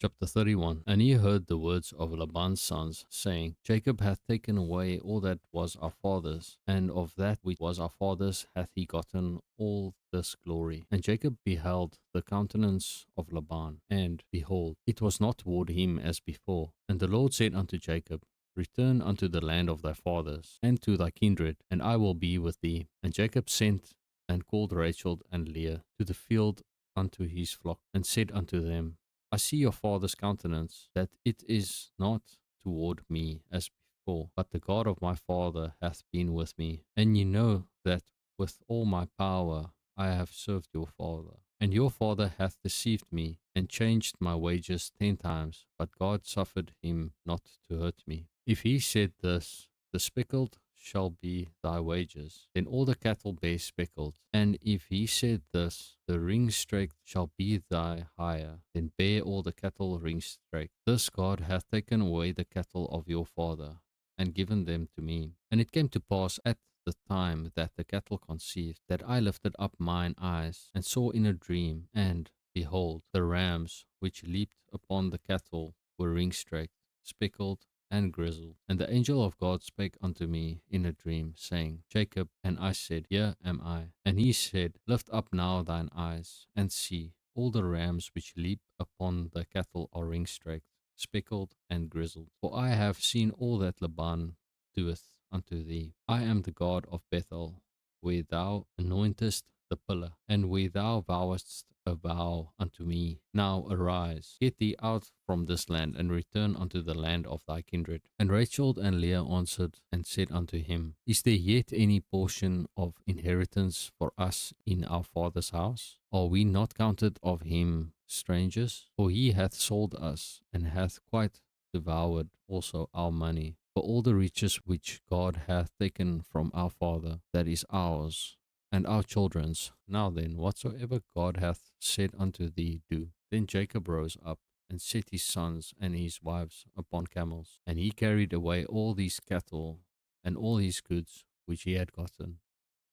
Chapter 31. And he heard the words of Laban's sons, saying, Jacob hath taken away all that was our father's, and of that which was our father's hath he gotten all this glory. And Jacob beheld the countenance of Laban, and behold, it was not toward him as before. And the Lord said unto Jacob, Return unto the land of thy fathers, and to thy kindred, and I will be with thee. And Jacob sent and called Rachel and Leah to the field unto his flock, and said unto them, I see your father's countenance, that it is not toward me as before, but the God of my father hath been with me. And ye know that with all my power I have served your father. And your father hath deceived me, and changed my wages 10 times, but God suffered him not to hurt me. If he said this, the speckled shall be thy wages, then all the cattle bear speckled. And if he said this, the ringstraked shall be thy hire, then bear all the cattle ringstraked. This God hath taken away the cattle of your father, and given them to me. And it came to pass at the time that the cattle conceived, that I lifted up mine eyes, and saw in a dream, and behold, the rams which leaped upon the cattle were ringstraked, speckled, and grizzled. And the angel of God spake unto me in a dream, saying, Jacob. And I said, Here am I. And he said, Lift up now thine eyes, and see, all the rams which leap upon the cattle are ringstraked, speckled, and grizzled. For I have seen all that Laban doeth unto thee. I am the God of Bethel, where thou anointest the pillar, and where thou vowest a vow unto me. Now arise, get thee out from this land, and return unto the land of thy kindred. And Rachel and Leah answered and said unto him, Is there yet any portion of inheritance for us in our father's house? Are we not counted of him strangers? For he hath sold us, and hath quite devoured also our money. For all the riches which God hath taken from our father, that is ours, and our children's. Now then, whatsoever God hath said unto thee, do. Then Jacob rose up, and set his sons and his wives upon camels, and he carried away all these cattle, and all his goods which he had gotten,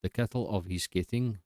the cattle of his getting,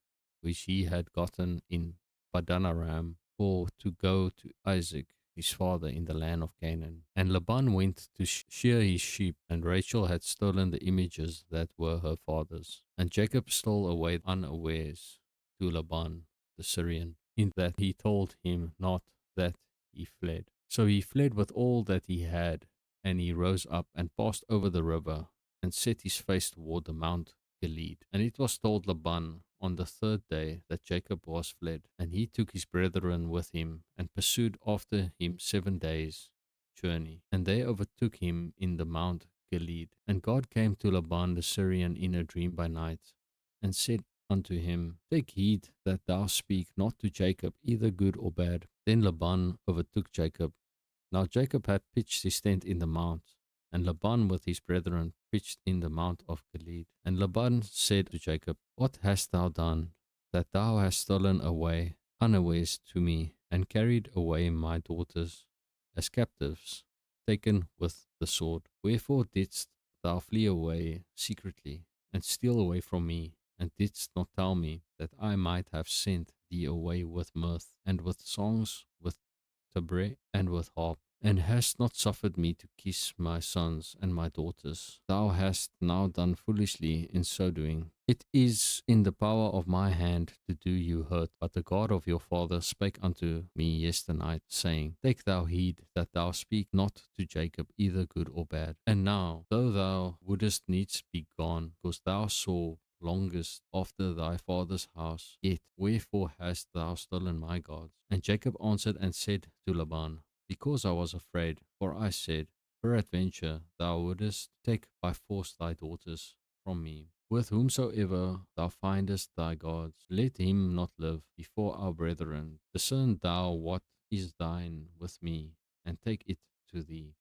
which he had gotten in Padanaram, for to go to Isaac his father in the land of Canaan. And Laban went to shear his sheep, and Rachel had stolen the images that were her father's. And Jacob stole away unawares to Laban the Syrian, in that he told him not that he fled. So he fled with all that he had, and he rose up and passed over the river, and set his face toward the Mount Gilead. And it was told Laban on the third day that Jacob was fled, and he took his brethren with him, and pursued after him 7 days' journey. And they overtook him in the Mount Gilead. And God came to Laban the Syrian in a dream by night, and said unto him, Take heed that thou speak not to Jacob either good or bad. Then Laban overtook Jacob. Now Jacob had pitched his tent in the mount, and Laban with his brethren pitched in the mount of Gilead. And Laban said to Jacob, What hast thou done, that thou hast stolen away unawares to me, and carried away my daughters as captives, taken with the sword? Wherefore didst thou flee away secretly, and steal away from me, and didst not tell me, that I might have sent thee away with mirth, and with songs, with tabret, and with harp, and hast not suffered me to kiss my sons and my daughters? Thou hast now done foolishly in so doing. It is in the power of my hand to do you hurt, but the God of your father spake unto me yesternight, saying, Take thou heed that thou speak not to Jacob either good or bad. And now, though thou wouldest needs be gone, because thou longest after thy father's house, yet wherefore hast thou stolen my gods? And Jacob answered and said to Laban, Because I was afraid, for I said, Peradventure thou wouldest take by force thy daughters from me. With whomsoever thou findest thy gods, let him not live before our brethren. Discern thou what is thine with me, and take it to thee.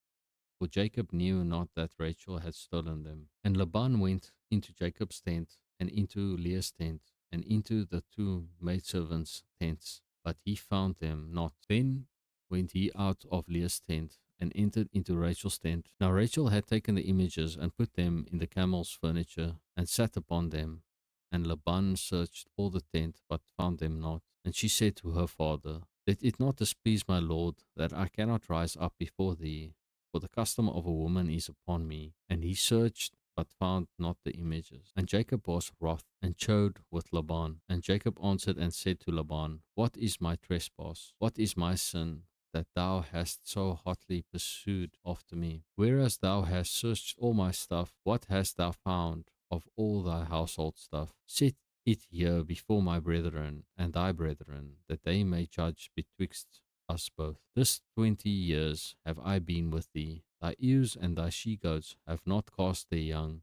For Jacob knew not that Rachel had stolen them. And Laban went into Jacob's tent, and into Leah's tent, and into the two maidservants' tents, but he found them not. Then went he out of Leah's tent, and entered into Rachel's tent. Now Rachel had taken the images, and put them in the camel's furniture, and sat upon them. And Laban searched all the tent, but found them not. And she said to her father, Let it not displease my Lord that I cannot rise up before thee, for the custom of a woman is upon me. And he searched, but found not the images. And Jacob was wroth, and chode with Laban. And Jacob answered and said to Laban, What is my trespass? What is my sin, that thou hast so hotly pursued after me? Whereas thou hast searched all my stuff, what hast thou found of all thy household stuff? Set it here before my brethren and thy brethren, that they may judge betwixt us both. This 20 years have I been with thee. Thy ewes and thy she goats have not cast their young,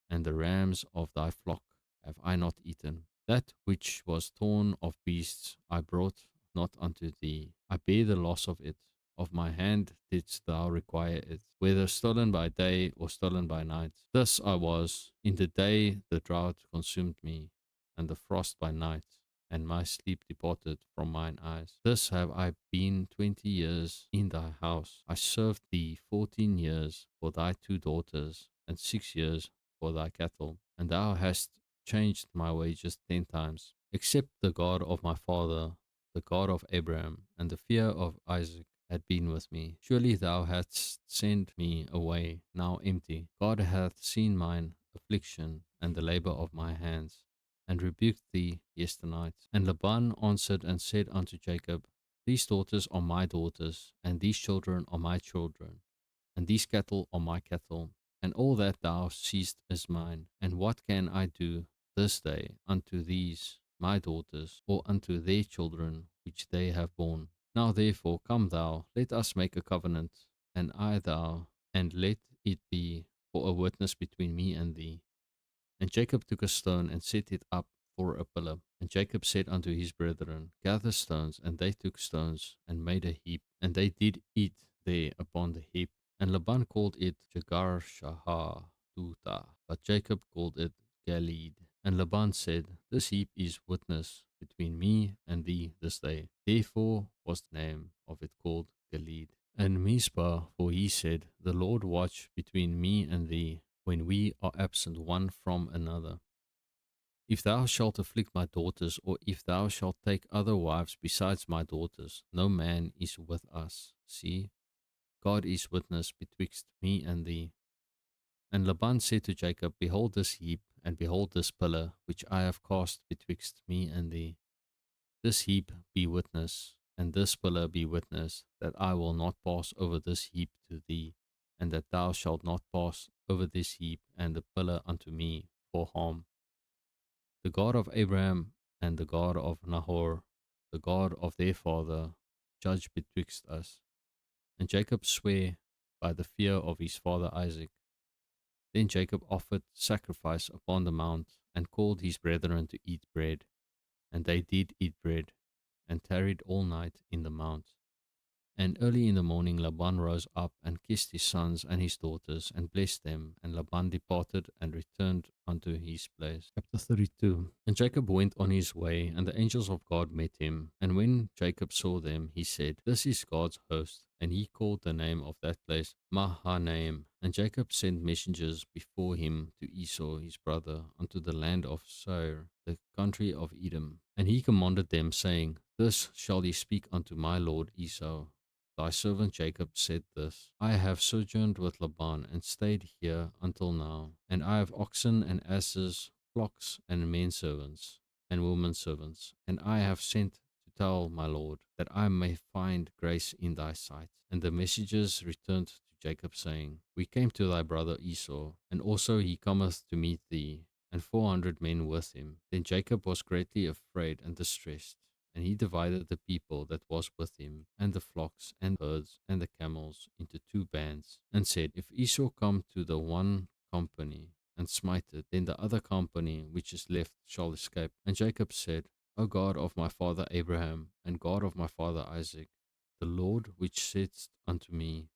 and the rams of thy flock have I not eaten. That which was torn of beasts I brought not unto thee. I bear the loss of it. Of my hand didst thou require it, whether stolen by day or stolen by night. Thus I was. In the day the drought consumed me, and the frost by night, and my sleep departed from mine eyes. Thus have I been 20 years in thy house. I served thee 14 years for thy two daughters, and 6 years for thy cattle, and thou hast changed my wages 10 times. Except the God of my father, the God of Abraham, and the fear of Isaac had been with me. Surely thou hadst sent me away now empty. God hath seen mine affliction and the labor of my hands, and rebuked thee yesternight. And Laban answered and said unto Jacob, These daughters are my daughters, and these children are my children, and these cattle are my cattle, and all that thou seest is mine. And what can I do this day unto these my daughters, or unto their children which they have borne? Now therefore come thou, let us make a covenant, and I thou, and let it be for a witness between me and thee. And Jacob took a stone and set it up for a pillar. And Jacob said unto his brethren, Gather stones. And they took stones and made a heap, and they did eat there upon the heap. And Laban called it Jagar Shahar Tuta, but Jacob called it Galeed. And Laban said, This heap is witness between me and thee this day. Therefore was the name of it called Galeed. And Mizpah, for he said, The Lord watch between me and thee, when we are absent one from another. If thou shalt afflict my daughters, or if thou shalt take other wives besides my daughters, no man is with us. See, God is witness betwixt me and thee. And Laban said to Jacob, Behold this heap, and behold this pillar, which I have cast betwixt me and thee. This heap be witness, and this pillar be witness, that I will not pass over this heap to thee, and that thou shalt not pass over this heap and the pillar unto me for harm. The God of Abraham and the God of Nahor, the God of their father, judge betwixt us. And Jacob sware by the fear of his father Isaac. Then Jacob offered sacrifice upon the mount, and called his brethren to eat bread. And they did eat bread, and tarried all night in the mount. And early in the morning Laban rose up and kissed his sons and his daughters, and blessed them. And Laban departed and returned unto his place. Chapter 32. And Jacob went on his way, and the angels of God met him. And when Jacob saw them, he said, This is God's host. And he called the name of that place Mahanaim. And Jacob sent messengers before him to Esau his brother unto the land of Seir, the country of Edom. And he commanded them, saying, This shall ye speak unto my lord Esau. Thy servant Jacob said this, I have sojourned with Laban, and stayed here until now, and I have oxen and asses, flocks and men servants, and women servants, and I have sent to tell my lord, that I may find grace in thy sight. And the messengers returned to Jacob, saying, We came to thy brother Esau, and also he cometh to meet thee, and 400 men with him. Then Jacob was greatly afraid and distressed. And he divided the people that was with him, and the flocks, and herds, and the camels, into two bands, and said, If Esau come to the one company, and smite it, then the other company which is left shall escape. And Jacob said, O God of my father Abraham, and God of my father Isaac, the Lord which saidst unto me,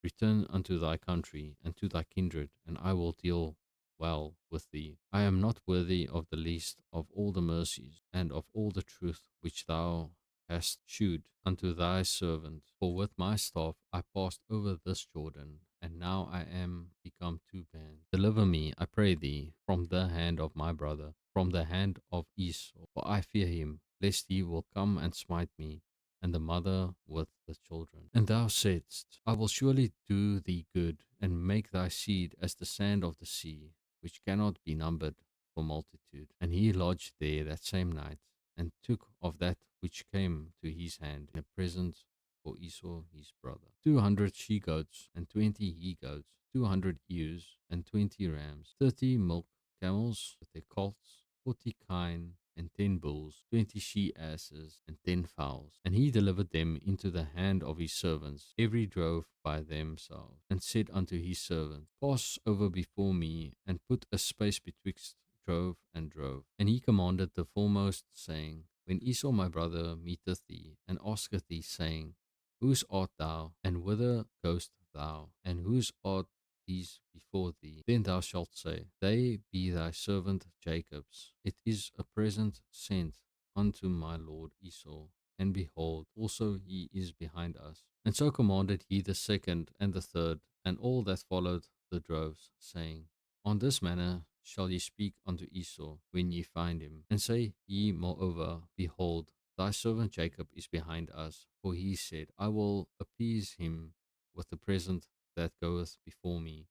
Return unto thy country and to thy kindred, and I will deal well with thee. I am not worthy of the least of all the mercies and of all the truth which thou hast shewed unto thy servant. For with my staff I passed over this Jordan, and now I am become two bands. Deliver me, I pray thee, from the hand of my brother, from the hand of Esau, for I fear him, lest he will come and smite me, and the mother with the children. And thou saidst, I will surely do thee good, and make thy seed as the sand of the sea, which cannot be numbered for multitude. And he lodged there that same night, and took of that which came to his hand in a present for Esau his brother 200 she goats, and 20 he goats, 200 ewes, and 20 rams, 30 milk camels with their colts, 40 kine, and 10 bulls, 20 she asses, and 10 fowls. And he delivered them into the hand of his servants, every drove by themselves, and said unto his servant, Pass over before me, and put a space betwixt drove and drove. And he commanded the foremost, saying, When Esau my brother meeteth thee, and asketh thee, saying, Whose art thou, and whither goest thou, and whose art these before thee? Then thou shalt say, They be thy servant Jacob's. It is a present sent unto my lord Esau, and behold, also he is behind us. And so commanded he the second and the third, and all that followed the droves, saying, On this manner shall ye speak unto Esau when ye find him, and say ye moreover, Behold, thy servant Jacob is behind us, for he said, I will appease him with the present that goeth before me,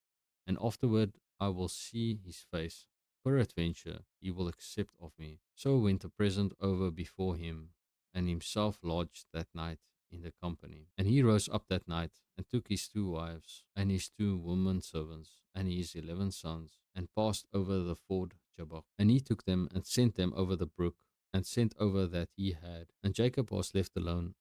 and afterward I will see his face. Peradventure he will accept of me. So went the present over before him, and himself lodged that night in the company. And he rose up that night, and took his 2 wives, and his 2 women servants, and his 11 sons, and passed over the ford Jabbok. And he took them, and sent them over the brook, and sent over that he had. And Jacob was left alone,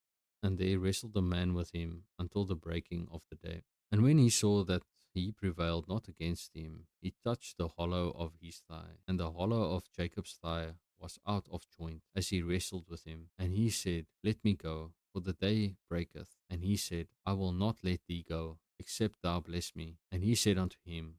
and there wrestled a man with him until the breaking of the day. And when he saw that he prevailed not against him, he touched the hollow of his thigh, and the hollow of Jacob's thigh was out of joint as he wrestled with him. And he said, Let me go, for the day breaketh. And he said, I will not let thee go, except thou bless me. And he said unto him,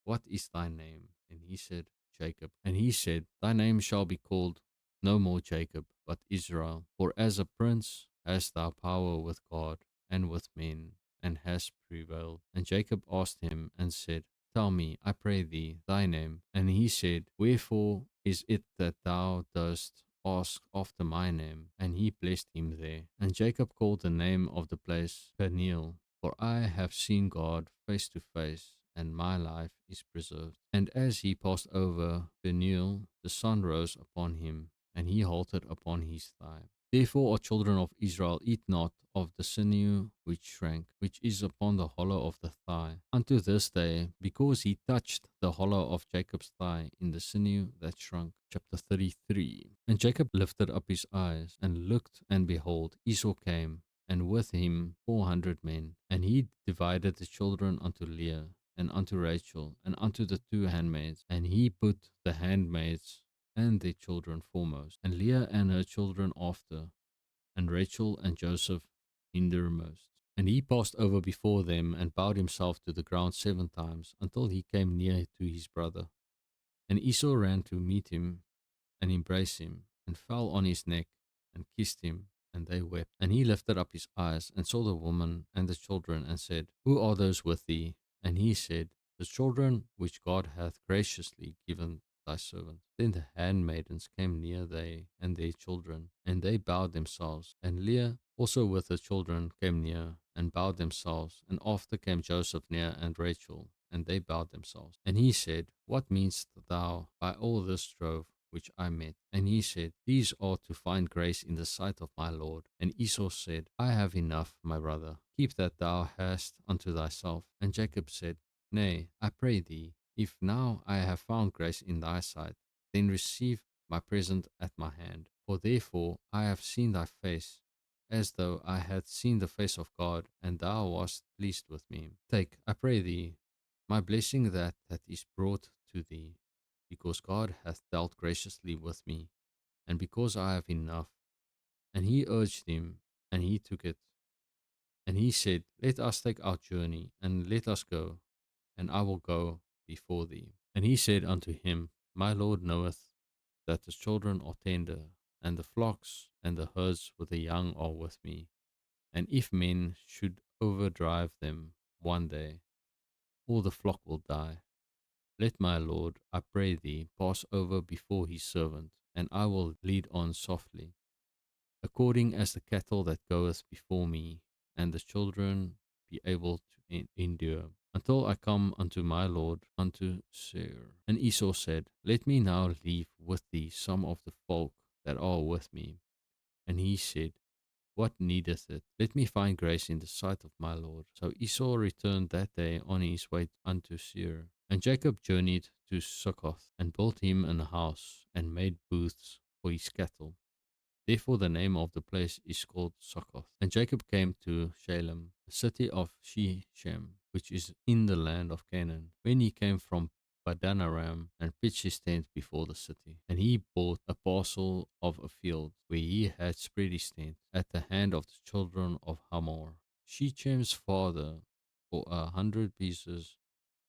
What is thy name? And he said, Jacob. And he said, Thy name shall be called no more Jacob, but Israel. For as a prince hast thou power with God and with men, and hast prevailed. And Jacob asked him and said, Tell me, I pray thee, thy name. And he said, Wherefore is it that thou dost ask after my name? And he blessed him there. And Jacob called the name of the place Peniel, for I have seen God face to face, and my life is preserved. And as he passed over Peniel, the sun rose upon him, and he halted upon his thigh. Therefore, O children of Israel, eat not of the sinew which shrank, which is upon the hollow of the thigh, unto this day, because he touched the hollow of Jacob's thigh in the sinew that shrunk. Chapter 33. And Jacob lifted up his eyes, and looked, and behold, Esau came, and with him 400 men. And he divided the children unto Leah, and unto Rachel, and unto the 2 handmaids. And he put the handmaids and their children foremost, and Leah and her children after, and Rachel and Joseph hindermost. And he passed over before them, and bowed himself to the ground 7 times, until he came near to his brother. And Esau ran to meet him, and embraced him, and fell on his neck, and kissed him, and they wept. And he lifted up his eyes, and saw the woman and the children, and said, Who are those with thee? And he said, The children which God hath graciously given thy servant. Then the handmaidens came near, they and their children, and they bowed themselves. And Leah also with her children came near, and bowed themselves. And after came Joseph near, and Rachel, and they bowed themselves. And he said, What meanest thou by all this drove which I met? And he said, These are to find grace in the sight of my Lord. And Esau said, I have enough, my brother. Keep that thou hast unto thyself. And Jacob said, Nay, I pray thee, if now I have found grace in thy sight, then receive my present at my hand. For therefore I have seen thy face, as though I had seen the face of God, and thou wast pleased with me. Take, I pray thee, my blessing that is brought to thee, because God hath dealt graciously with me, and because I have enough. And he urged him, and he took it. And he said, Let us take our journey, and let us go, and I will go before thee. And he said unto him, My Lord knoweth that the children are tender, and the flocks and the herds with the young are with me. And if men should overdrive them one day, all the flock will die. Let my Lord, I pray thee, pass over before his servant, and I will lead on softly. according as the cattle that goeth before me, and the children be able to endure, until I come unto my lord, unto Seir. And Esau said, Let me now leave with thee some of the folk that are with me. And he said, What needeth it? Let me find grace in the sight of my lord. So Esau returned that day on his way unto Seir. And Jacob journeyed to Succoth, and built him an house, and made booths for his cattle. Therefore the name of the place is called Succoth. And Jacob came to Shalem, a city of Shechem, which is in the land of Canaan, when he came from Padanaram, and pitched his tent before the city. And he bought a parcel of a field, where he had spread his tent, at the hand of the children of Hamor, Shechem's father, for 100 pieces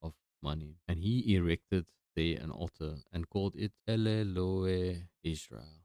of money. And he erected there an altar, and called it Eleloe Israel.